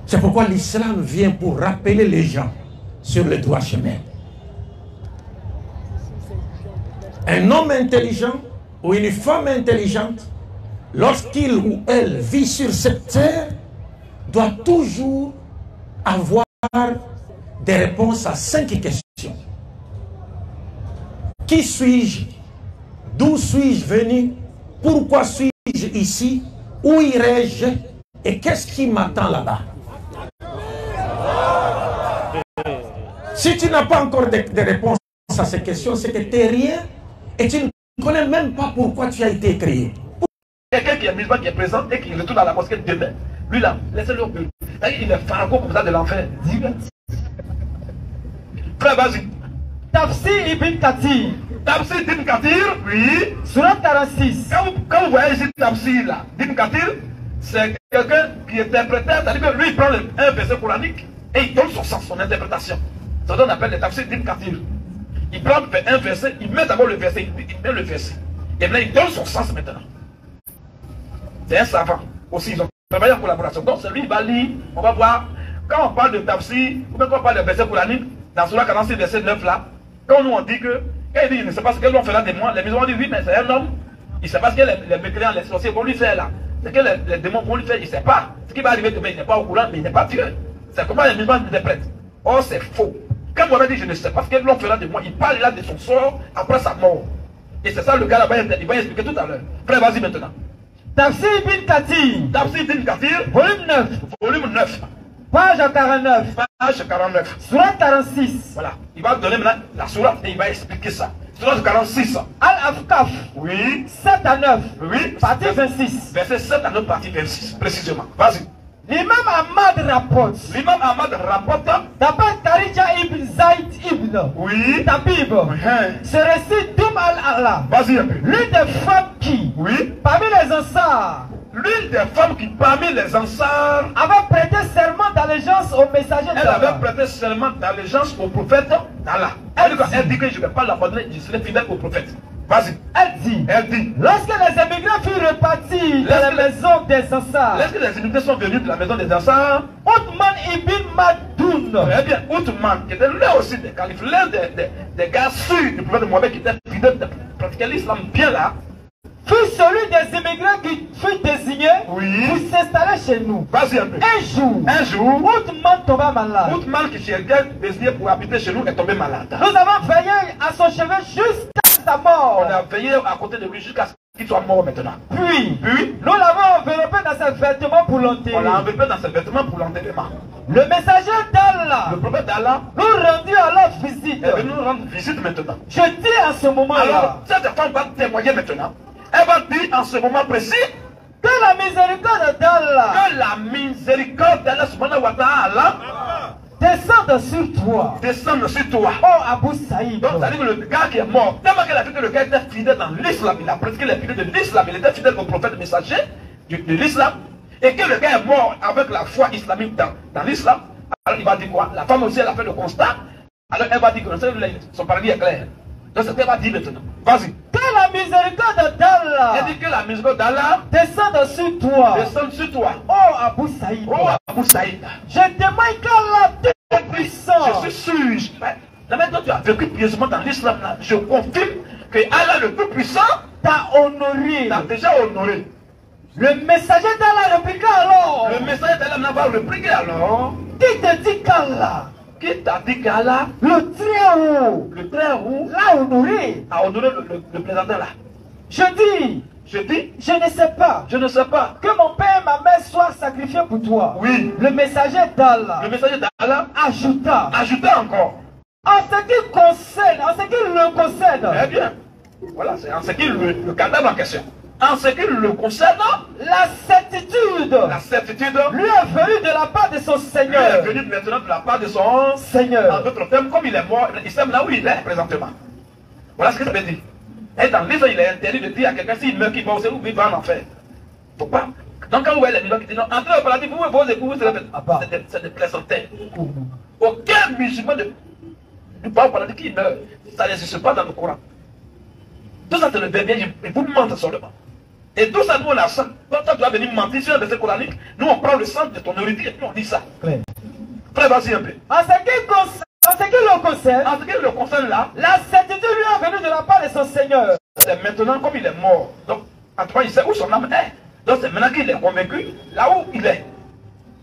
C'est pourquoi l'islam vient pour rappeler les gens sur le droit chemin. Un homme intelligent ou une femme intelligente, lorsqu'il ou elle vit sur cette terre, doit toujours avoir des réponses à 5 questions. Qui suis-je? D'où suis-je venu? Pourquoi suis-je ici? Où irai-je? Et qu'est-ce qui m'attend là-bas? Si tu n'as pas encore de réponses à ces questions, c'est que tu n'es rien et tu ne connais même pas pourquoi tu as été créé. Quelqu'un qui est musulman, qui est présent et qui retourne à la mosquée demain, lui là, laissez-le au pays. Il est franco comme ça de l'enfer. Frère, vas-y. Tafsir Ibn Kathir. Tafsir Ibn Kathir, oui. Surat 46. Quand vous voyez ici Tafsir là, Ibn Kathir, c'est quelqu'un qui est interprétaire, c'est-à-dire que lui il prend un verset coranique et il donne son sens, son interprétation. C'est ce qu'on appelle le Tafsir Ibn Kathir. Il prend un verset, il met d'abord le verset, il met le verset. Et maintenant il donne son sens maintenant. C'est un savant aussi, ils ont travaillé en collaboration. Donc c'est lui, il va lire, on va voir. Quand on parle de Tafsir, ou même quand on parle de verset coranique, dans Surah 46, verset 9 là, quand nous on dit que, quand il dit il ne sait pas ce que l'on fait là des mois, les musulmans disent oui, mais c'est un homme, il ne sait pas ce que les mécréants, les sorciers vont lui faire là. Ce que les démons vont lui faire, il ne sait pas. Ce qui va arriver demain, il n'est pas au courant, mais il n'est pas Dieu. C'est comment les musulmans interprètent. Or c'est faux. Quand on a dit je ne sais pas ce que l'on fait là de moi, il parle là de son sort après sa mort. Et c'est ça le gars là-bas, il va expliquer tout à l'heure. Frère, vas-y maintenant. Tafsir Ibn Kathir. Tafsir Ibn Kathir, Volume 9. volume 9. Page 49. Page 49. Surat 46. Voilà. Il va donner maintenant la sourate et il va expliquer ça. Sourate 46. Al-Afkaf. Oui. 7 à 9. Oui. Partie 26. Verset 7 à 9, partie 26. Précisément. Vas-y. L'imam Ahmad rapporte. L'imam Ahmad rapporte. D'après Karija ibn Zayd ibn Oui. Tabib. Oui. Ce récit d'Oum al-Allah. Vas-y un peu. L'une des femmes qui, Oui. parmi les Ansars, L'une des femmes qui, parmi les Ansars, avait prêté serment d'allégeance au messager elle d'Allah. avait prêté serment d'allégeance au prophète d'Allah. Elle dit que je ne vais pas l'abandonner, je serai fidèle au prophète. Vas-y. Elle dit, lorsque les émigrants furent repartis dans la maison des Ansars, lorsque les immigrés sont venus de la maison des Ansars, Othman ibn Madoun, eh bien, Othman, qui était l'un aussi des califes, l'un des gars sûrs du prophète Mohammed qui était fidèle de pratiquer l'islam bien là, fut celui des immigrants qui fut désigné oui, pour s'installer chez nous. Vas-y un peu. Un jour, Othman tomba malade. Othman qui cherchait désigné pour habiter chez nous est tombé malade. Nous avons veillé à son chevet jusqu'à sa mort. On a veillé à côté de lui jusqu'à ce qu'il soit mort maintenant. Puis, nous l'avons enveloppé dans ses vêtements pour l'enterrer. On l'a enveloppé dans ses vêtements pour l'enterrement. Le messager d'Allah, le prophète d'Allah, nous rendit alors visite. Elle veut nous rendre visite maintenant. Je dis à ce moment-là. Alors, cette femme va témoigner maintenant. Elle va dire en ce moment précis que la miséricorde d'Allah, subhanahu wa ta'ala, descende sur toi. Descende sur toi. Oh Abu Saïd. Donc, ça veut dire que le gars qui est mort, tellement qu'elle a vu que le gars était fidèle dans l'islam, il a pratiqué les fidèles de l'islam, il était fidèle au prophète messager de l'islam, et que le gars est mort avec la foi islamique dans l'islam, alors il va dire quoi? La femme aussi, elle a fait le constat, alors elle va dire que son paradis est clair. Donc, c'est ce qu'elle va dire maintenant. Vas-y. Que la miséricorde d'Allah, elle dit que la miséricorde d'Allah descende sur toi. Descende sur toi. Oh Abu Saïd. Oh Abu Saïd. Je témoigne qu'Allah est puissant. Je suis sûr. La même tu as vécu pieusement dans l'islam, je confirme que Allah le plus puissant t'a honoré. T'a déjà honoré. Le messager d'Allah répliqua alors. Le messager d'Allah va répliquer alors. Qui te dit qu'Allah? Qui t'a dit qu'Allah, le très haut, l'a honoré, a honoré le présentant là? Je dis, je ne sais pas, que mon père et ma mère soient sacrifiés pour toi. Oui. Le messager d'Allah, ajouta encore. En ce qui le concerne, eh bien, voilà, c'est en ce qui le cadavre en question. En ce qui le concerne, la certitude lui est venue de la part de son Seigneur. Lui est venue maintenant de la part de son Seigneur. En d'autres termes, comme il est mort, il sait là où il est présentement. Voilà ce que ça veut dire. Et dans l'Israël, il est interdit de dire à quelqu'un s'il meurt, qu'il va aussi il va en enfer. Faut pas. Donc quand vous voyez les musulmans qui disent non, entrez au paradis, vous vos époux, c'est des plaisanteries. Aucun musulman ne parle au paradis qui meurt. Ça n'existe pas dans le Coran. Tout ça, c'est le bébé, il vous mente seulement. Et tout ça, nous, on a ça. Quand tu dois venir mentir sur un verset coranique, nous on prend le sang de ton nourriture et puis on dit ça. Frère. Frère, vas-y un peu. En ce qui le concerne, En ce qui le concerne là, la certitude lui est venue de la part de son Seigneur. c'est maintenant comme il est mort. Donc, en tout cas, il sait où son âme est. Donc, c'est maintenant qu'il est convaincu, là où il est.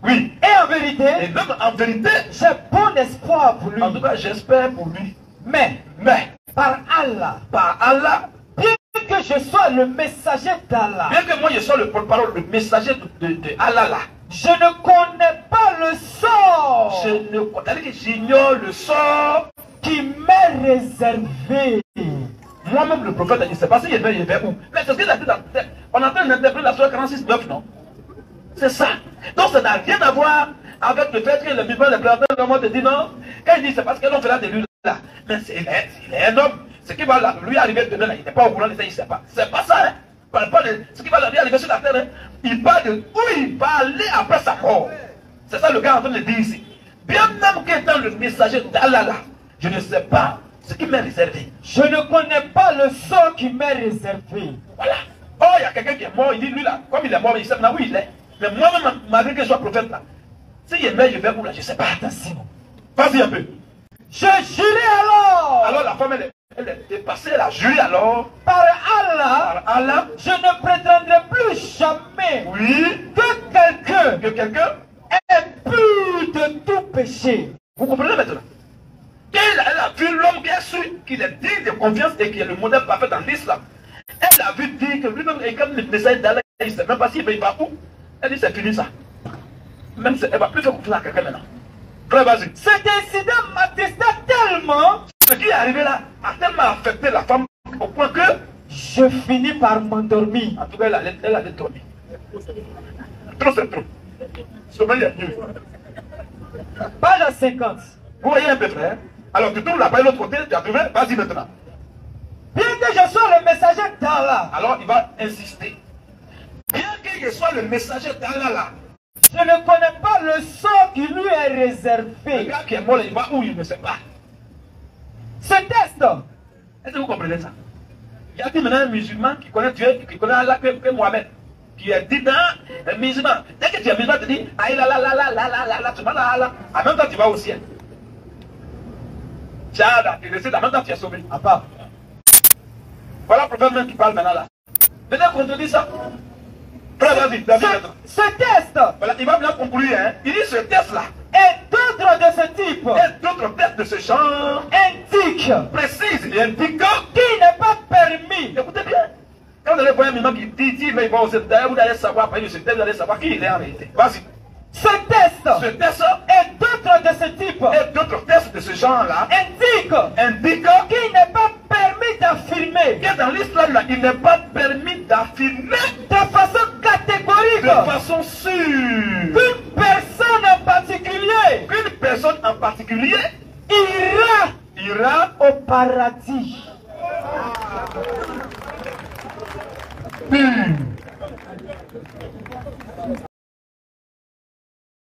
Oui. Et en vérité, Et même en vérité, j'ai bon espoir pour lui. en tout cas, j'espère pour lui. Mais, par Allah, bien que je sois le messager d'Allah, bien que moi je sois le porte-parole, le messager de Allah là, je ne connais pas le sort c'est-à-dire que j'ignore le sort. qui m'est réservé. Moi-même, le prophète, je ne sais pas s'il est où. Mais c'est ce qu'il a dit dans le texte. On est en train d'interpréter la sourate 46:9, non? C'est ça. Donc ça n'a rien à voir avec le fait que le musulman, le présentateurs de monde te dit non. Quand il dit c'est parce que l'on fera de lui là. Mais il est un homme. Ce qui va lui arriver demain, là, il n'est pas au courant de ça, il ne sait pas. C'est pas ça. Hein. Il parle pas de ce qui va lui arriver sur la terre. Hein. Il parle de où il va aller après sa mort. C'est ça le gars en train de dire ici. Bien même qu'étant le messager d'Allah là, je ne sais pas ce qui m'est réservé. Je ne connais pas le sort qui m'est réservé. Voilà. Oh, il y a quelqu'un qui est mort, il dit lui là, comme il est mort, il sait maintenant où il est. Mais moi-même, malgré que je sois prophète là, s'il est mort, je vais où là, je ne sais pas. Attention. Vas-y un peu. Je jurai alors. Alors la femme, elle est dépassée, elle a juré alors. Par Allah, Par Allah, je ne prétendrai plus jamais oui, que que quelqu'un, ait pu de tout péché. vous comprenez maintenant? Elle a vu l'homme qui a su qu'il est digne de confiance et qui est le modèle parfait dans l'islam. Elle a vu dire que lui-même est comme le message d'Allah, il ne sait même pas s'il va où. Elle dit c'est fini ça. Même elle ne va plus faire confiance à quelqu'un maintenant. Frère, vas-y. Cet incident m'attrista tellement. Ce qui est arrivé là a tellement affecté la femme au point que, Je finis par m'endormir. en tout cas, elle a dormi. Trop c'est trop. Sommeil est mieux. Page 50. Vous voyez un peu, frère? Alors tu tournes la page de l'autre côté, tu as trouvé? Vas-y maintenant. Bien que je sois le messager d'Allah, Alors il va insister. Bien que je sois le messager d'Allah là, je ne connais pas le sort qui lui est le réservé. gars qui est mort, il va où il ne sait pas. Ce test, Est-ce que vous comprenez ça? Il y a dit maintenant un musulman qui connaît Dieu, qui connaît Allah que Mohamed, qui est dit dans un musulman. Dès que tu es musulman, tu dis aïe là là là là là là là là, tu vas là là. En même temps, tu vas au ciel. Tchada, tu décides, en même temps, tu es sauvé. à part. Voilà le prophète même qui parle maintenant là. Peut-être qu'on te dit ça. Frère, vas-y, David, maintenant. Ce test Voilà, il va bien conclure, hein. Il dit ce test-là et d'autres de ce type et d'autres tests de ce genre indiquent précise et indique. qu'il n'est pas permis Écoutez bien. Quand vous allez voir un musulman qui dit, mais il va au secteur, vous allez savoir, après ce test, vous allez savoir qui il est en réalité. Vas-y. ce test Ce test et d'autres de ce type et d'autres tests de ce genre-là indiquent indiquent qu'il n'est pas permis d'affirmer que dans l'islam, là, il n'est pas permis d'affirmer de façon catégorique de façon sûre qu'une personne en particulier qu'une personne en particulier ira ira au paradis.